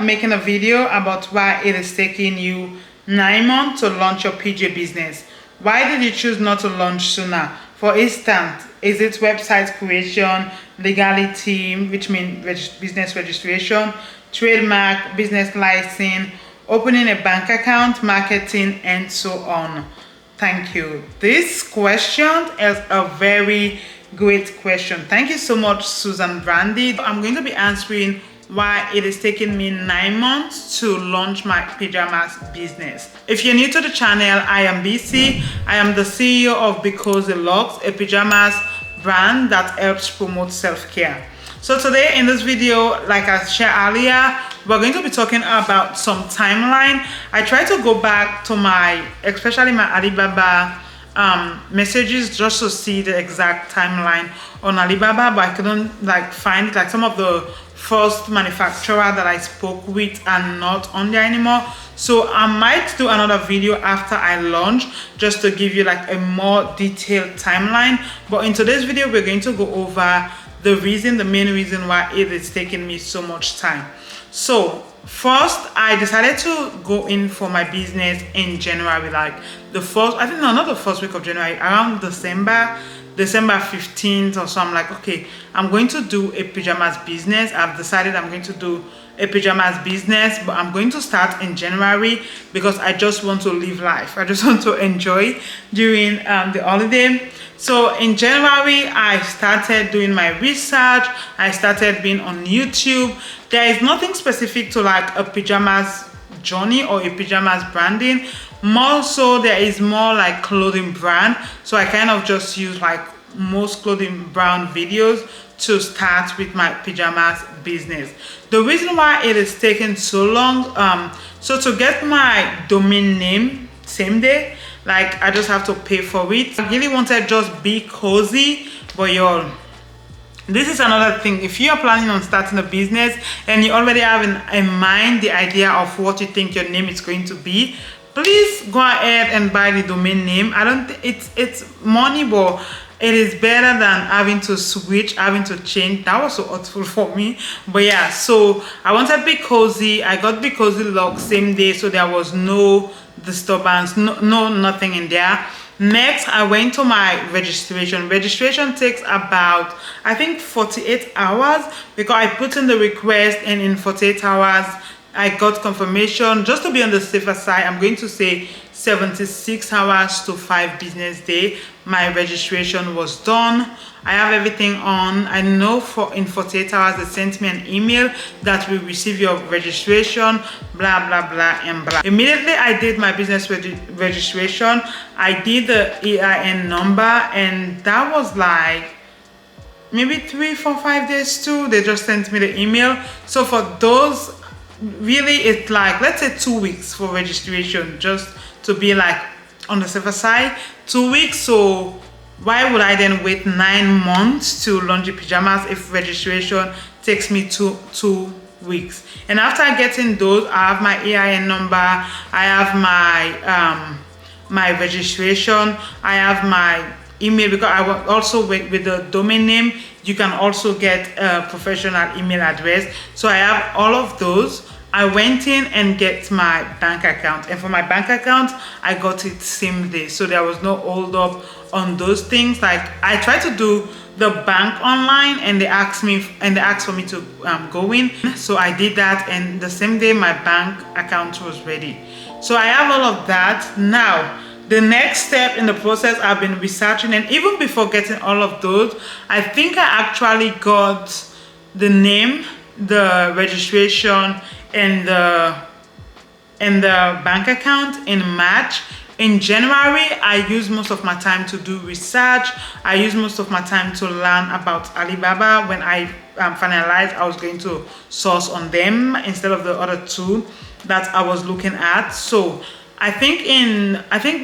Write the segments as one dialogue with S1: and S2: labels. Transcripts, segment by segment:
S1: making a video about why it is taking you 9 months to launch your PJ business. Why did you choose not to launch sooner? For instance, is it website creation, legality, which means business registration, trademark, business license, opening a bank account, marketing, and so on? Thank you. This question is a very great question. Thank you so much, Susan Brandy. I'm going to be answering why it is taking me 9 months to launch my pajamas business. If you're new to the channel, I am BC. I am the CEO of BCozyLuxe, a pajamas brand that helps promote self-care. So today in this video, like I shared earlier, we're going to be talking about some timeline. I try to go back to especially my Alibaba messages just to see the exact timeline on Alibaba, but I couldn't find it. Some of the first manufacturer that I spoke with are not on there anymore. So I might do another video after I launch just to give you a more detailed timeline. But in today's video, we're going to go over the main reason why it is taking me so much time. So first, I decided to go in for my business in January, not the first week of January, around December 15th or so. I'm like, okay, I'm going to do a pajamas business. I've decided I'm going to do a pajamas business, but I'm going to start in January because I just want to live life. I just want to enjoy during the holiday. So in January, I started doing my research. I started being on YouTube. There is nothing specific to a pajamas journey or a pajamas branding. More so, there is more clothing brand. So I kind of just use most clothing brand videos to start with my pajamas business. The reason why it is taking so long, so to get my domain name same day, I just have to pay for it. I really wanted just Be Cozy, but y'all, this is another thing. If you are planning on starting a business and you already have in mind the idea of what you think your name is going to be, please go ahead and buy the domain name. I don't think it's money, but it is better than having to switch, having to change. That was so hurtful for me. But yeah, so I wanted Be Cozy. I got BCozyLuxe same day, so there was no disturbance, nothing in there. Next, I went to my registration. Registration takes about, I think, 48 hours because I put in the request, and in 48 hours I got confirmation. Just to be on the safer side, I'm going to say 76 hours to 5 business days. My registration was done. I have everything on. I know in 48 hours they sent me an email that will receive your registration, blah blah blah and blah. Immediately I did my business registration. I did the EIN number, and that was maybe 3, 4, 5 days too. They just sent me the email. So for those, really it's let's say 2 weeks for registration, just to be on the safer side. 2 weeks. So why would I then wait 9 months to launch the pajamas if registration takes me two weeks? And after getting those, I have my EIN number, I have my registration, I have my email, because I also with the domain name you can also get a professional email address. So I have all of those. I went in and get my bank account, and for my bank account I got it same day, so there was no hold up on those things. I tried to do the bank online, and they asked for me to go in, so I did that, and the same day my bank account was ready. So I have all of that. Now the next step in the process, I've been researching, and even before getting all of those, I think I actually got the name, the registration, and the bank account in March. In January, I used most of my time to do research. I used most of my time to learn about Alibaba. When I finalized, I was going to source on them instead of the other two that I was looking at. So I think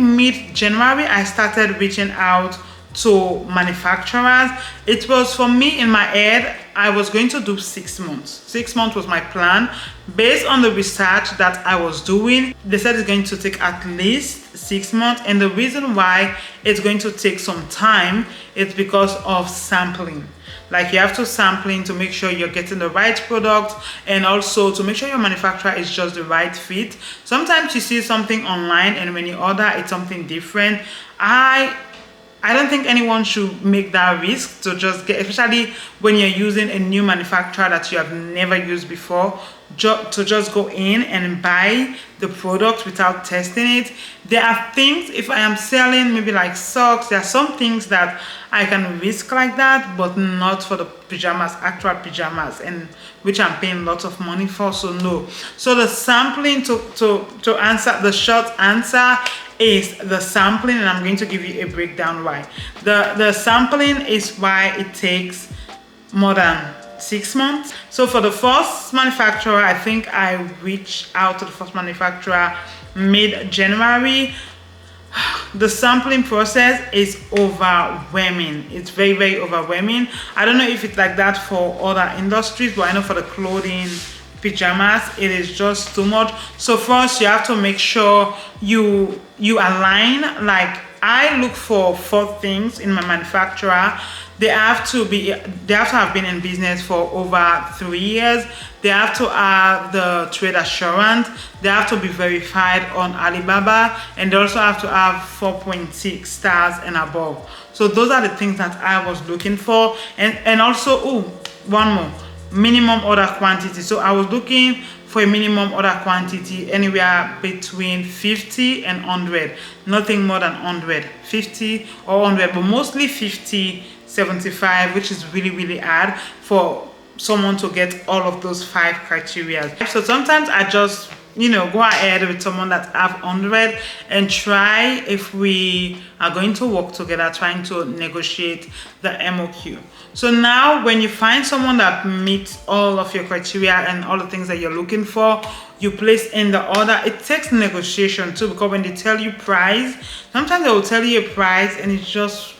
S1: mid-January, I started reaching out to manufacturers. It was, for me, in my head, I was going to do 6 months. 6 months was my plan. Based on the research that I was doing, they said it's going to take at least 6 months. And the reason why it's going to take some time is because of sampling. Like you have to sampling to make sure you're getting the right product, and also to make sure your manufacturer is just the right fit. Sometimes you see something online and when you order it's something different. I don't think anyone should make that risk to just get, especially when you're using a new manufacturer that you have never used before, to just go in and buy the product without testing it. There are things, if I am selling maybe like socks, there are some things that I can risk like that, but not for the pajamas, actual pajamas, and which I'm paying lots of money for. So no. So the sampling, to answer the short answer, is the sampling, and I'm going to give you a breakdown why. The sampling is why it takes more than 6 months. So for the first manufacturer, I think I reached out to the first manufacturer mid-January. The sampling process is overwhelming. It's very, very overwhelming. I don't know if it's like that for other industries, but I know for the clothing, pajamas, it is just too much. So first you have to make sure you align. Like I look for 4 things in my manufacturer. They have to have been in business for over 3 years. They have to have the trade assurance. They have to be verified on Alibaba, and they also have to have 4.6 stars and above. So those are the things that I was looking for. And also, one more, minimum order quantity. So I was looking for a minimum order quantity anywhere between 50 and 100, nothing more than 100, 50 or 100, but mostly 50, 75, which is really, really hard for someone to get all of those 5 criteria. So sometimes I just, go ahead with someone that have 100 and try if we are going to work together, trying to negotiate the MOQ. So now when you find someone that meets all of your criteria and all the things that you're looking for, you place in the order. It takes negotiation too, because when they tell you price, sometimes they will tell you a price and it's just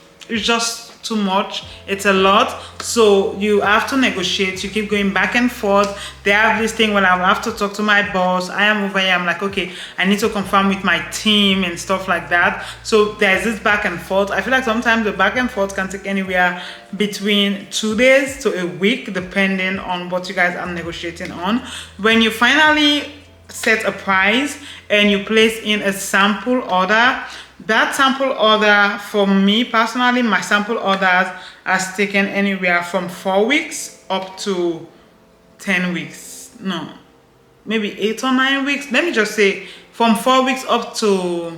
S1: too much. It's a lot. So you have to negotiate. You keep going back and forth. They have this thing when I will have to talk to my boss. I am over here, I'm like, okay, I need to confirm with my team and stuff like that. So there's this back and forth. I feel like sometimes the back and forth can take anywhere between 2 days to a week, depending on what you guys are negotiating on. When you finally set a price and you place in a sample order, that sample order, for me personally, my sample orders has taken anywhere from 4 weeks up to 10 weeks. No, maybe 8 or 9 weeks. Let me just say from 4 weeks up to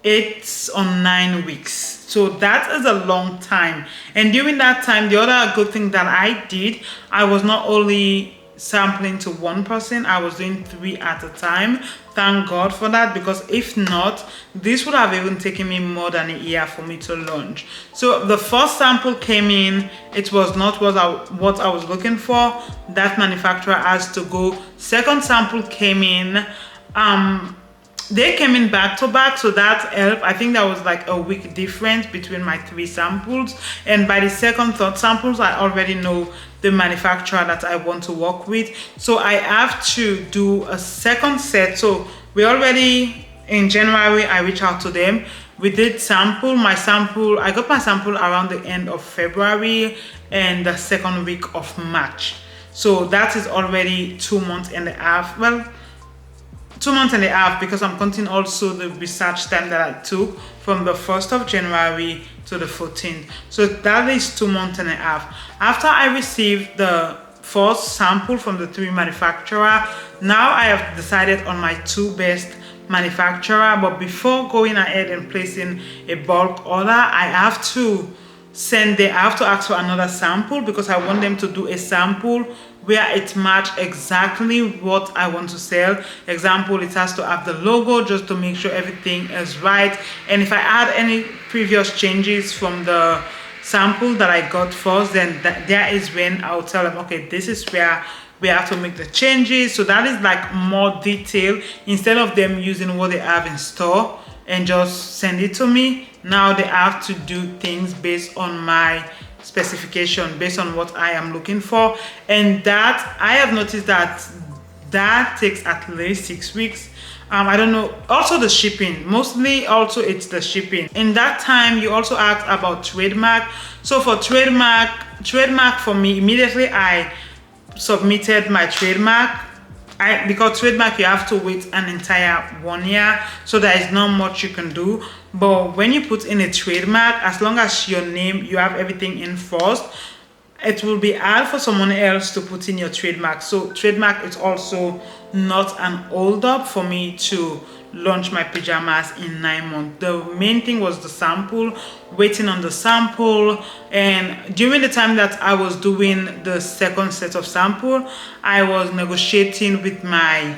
S1: 8 or 9 weeks. So that is a long time. And during that time, the other good thing that I did, I was not only sampling to one person, I was doing 3 at a time. Thank God for that, because if not, this would have even taken me more than a year for me to launch. So the first sample came in, it was not what I was looking for. That manufacturer has to go. Second sample came in, they came in back to back, so that helped. I think that was like a week difference between my 3 samples, and by the second, third samples, I already know the manufacturer that I want to work with. So I have to do a second set. So we already, in January, I reached out to them. We did sample. I got my sample around the end of February and the second week of March. So that is already 2 months and a half. Well, 2 months and a half, because I'm counting also the research time that I took from the 1st of January to the 14th. So that is 2 months and a half. After I received the first sample from the 3 manufacturer, now I have decided on my 2 best manufacturer. But before going ahead and placing a bulk order, I have to ask for another sample, because I want them to do a sample where it matches exactly what I want to sell. Example, it has to have the logo just to make sure everything is right. And if I add any previous changes from the sample that I got first, then there is when I'll tell them, okay, this is where we have to make the changes. So that is like more detail, instead of them using what they have in store and just send it to me. Now they have to do things based on my specification, based on what I am looking for. And that I have noticed that takes at least 6 weeks. I don't know, also the shipping, mostly also it's the shipping. In that time you also asked about trademark. So for trademark for me, immediately I submitted my trademark. Because trademark you have to wait an entire 1 year, so there is not much you can do. But when you put in a trademark, as long as your name, you have everything in first, it will be hard for someone else to put in your trademark. So trademark is also not an hold up for me to launch my pajamas in 9 months. The main thing was the sample, waiting on the sample. And during the time that I was doing the second set of sample, I was negotiating with my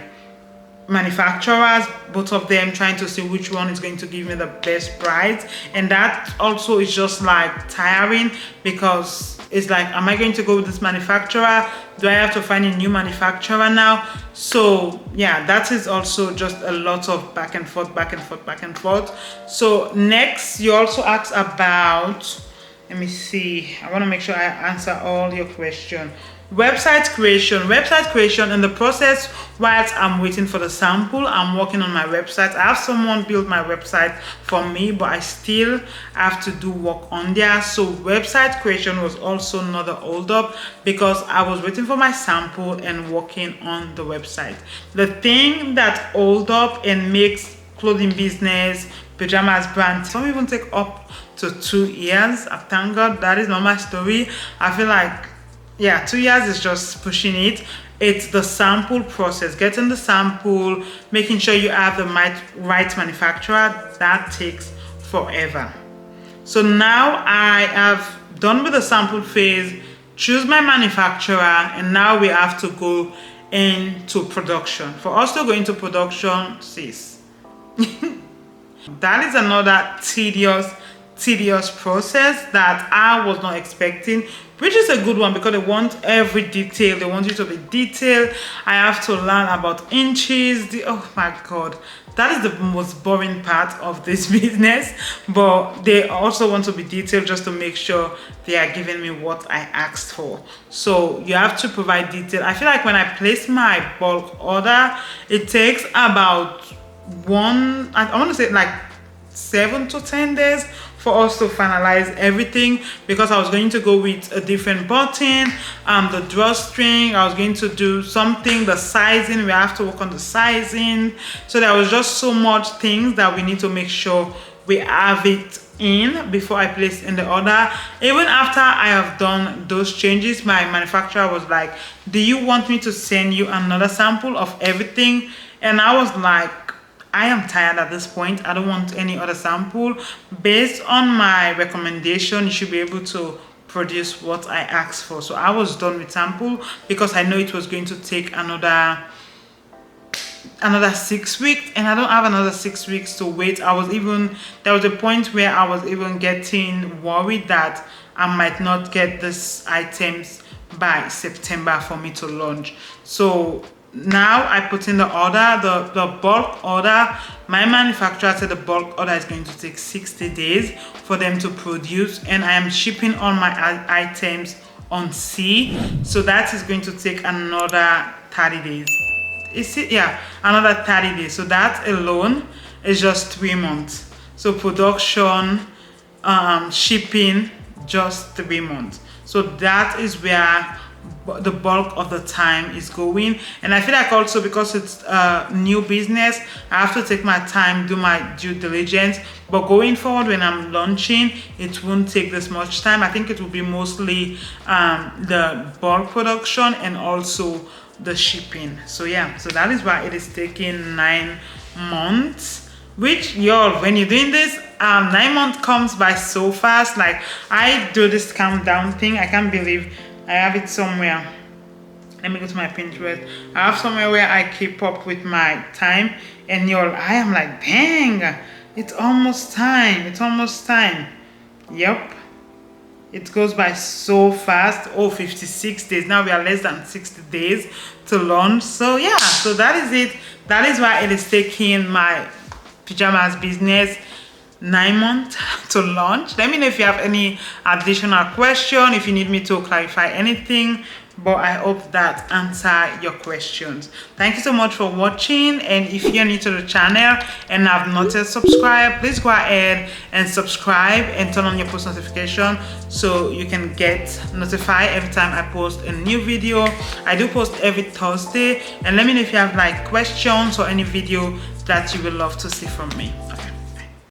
S1: manufacturers, both of them, trying to see which one is going to give me the best price. And that also is just like tiring, because it's like, am I going to go with this manufacturer? Do I have to find a new manufacturer now? So yeah, that is also just a lot of back and forth. So next, you also asked about, let me see, I want to make sure I answer all your questions. Website creation. In the process, whilst I'm waiting for the sample, I'm working on my website. I have someone build my website for me, but I still have to do work on there. So website creation was also another hold up, because I was waiting for my sample and working on the website. The thing that hold up and makes clothing business, pajamas brand, some even take up to 2 years. Thank God that is not my story. I feel like, yeah, 2 years is just pushing it. It's the sample process, getting the sample, making sure you have the right manufacturer. That takes forever. So now I have done with the sample phase, choose my manufacturer, and now we have to go into production. For us to go into production, sis, that is another tedious process that I was not expecting, which is a good one, because they want every detail. They want you to be detailed. I have to learn about inches. Oh my God, that is the most boring part of this business. But they also want to be detailed, just to make sure they are giving me what I asked for. So you have to provide detail. I feel like when I place my bulk order, it takes about I want to say like 7 to 10 days for us to finalize everything, because I was going to go with a different button, the drawstring, I was going to do something, the sizing, we have to work on the sizing. So there was just so much things that we need to make sure we have it in before I place in the order. Even after I have done those changes, my manufacturer was like, do you want me to send you another sample of everything? And I was like, I am tired at this point. I don't want any other sample. Based on my recommendation, you should be able to produce what I asked for. So I was done with sample, because I know it was going to take another 6 weeks, and I don't have another 6 weeks to wait. There was a point where I was even getting worried that I might not get these items by September for me to launch. So now I put in the order, the bulk order. My manufacturer said the bulk order is going to take 60 days for them to produce, and I am shipping all my items on sea, so that is going to take another 30 days. Is it? Yeah, another 30 days. So that alone is just 3 months. So production, shipping, just 3 months. So that is where the bulk of the time is going. And I feel like also, because it's a new business, I have to take my time, do my due diligence. But going forward, when I'm launching, it won't take this much time. I think it will be mostly the bulk production and also the shipping. So yeah, so that is why it is taking 9 months. Which, y'all, when you're doing this, 9 months comes by so fast. Like, I do this countdown thing, I can't believe I have it somewhere. Let me go to my Pinterest. I have somewhere where I keep up with my time, and y'all, I am like, dang, it's almost time. It's almost time. Yep. It goes by so fast. Oh, 56 days. Now we are less than 60 days to launch. So yeah, so that is it. That is why it is taking my pajamas business 9 months to launch. Let me know if you have any additional question, if you need me to clarify anything but I hope that answer your questions. Thank you so much for watching, and if you're new to the channel and have not yet subscribed, please go ahead and subscribe and turn on your post notification so you can get notified every time I post a new video. I do post every Thursday, and let me know if you have like questions or any video that you would love to see from me.